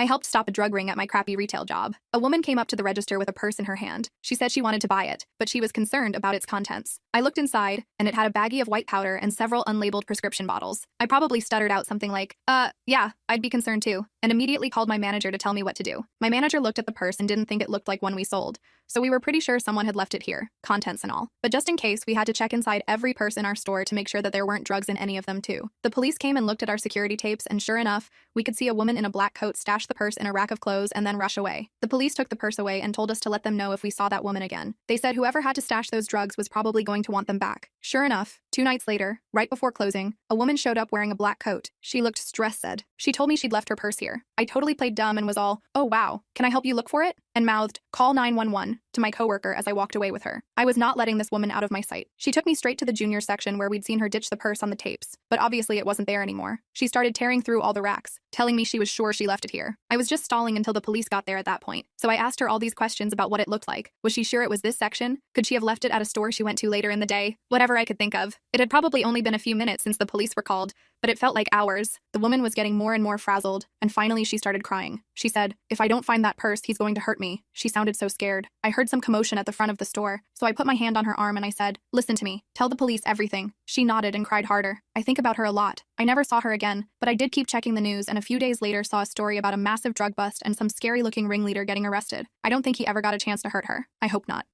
I helped stop a drug ring at my crappy retail job. A woman came up to the register with a purse in her hand. She said she wanted to buy it, but she was concerned about its contents. I looked inside, and it had a baggie of white powder and several unlabeled prescription bottles. I probably stuttered out something like, yeah, I'd be concerned too, and immediately called my manager to tell me what to do. My manager looked at the purse and didn't think it looked like one we sold, so we were pretty sure someone had left it here, contents and all. But just in case, we had to check inside every purse in our store to make sure that there weren't drugs in any of them too. The police came and looked at our security tapes, and sure enough, we could see a woman in a black coat stash the purse in a rack of clothes and then rush away. The police took the purse away and told us to let them know if we saw that woman again. They said whoever had to stash those drugs was probably going to want them back. Sure enough, 2 nights later, right before closing, a woman showed up wearing a black coat. She looked stressed. She told me she'd left her purse here. I totally played dumb and was all, "Oh wow, can I help you look for it?" and mouthed, "Call 911 to my coworker as I walked away with her. I was not letting this woman out of my sight. She took me straight to the junior section where we'd seen her ditch the purse on the tapes, but obviously it wasn't there anymore. She started tearing through all the racks, telling me she was sure she left it here. I was just stalling until the police got there at that point, so I asked her all these questions about what it looked like. Was she sure it was this section? Could she have left it at a store she went to later in the day? Whatever I could think of. It had probably only been a few minutes since the police were called, but it felt like hours. The woman was getting more and more frazzled, and finally she started crying. She said, "If I don't find that purse, he's going to hurt me." She sounded so scared. I heard some commotion at the front of the store, so I put my hand on her arm and I said, "Listen to me. Tell the police everything." She nodded and cried harder. I think about her a lot. I never saw her again, but I did keep checking the news, and a few days later saw a story about a massive drug bust and some scary-looking ringleader getting arrested. I don't think he ever got a chance to hurt her. I hope not.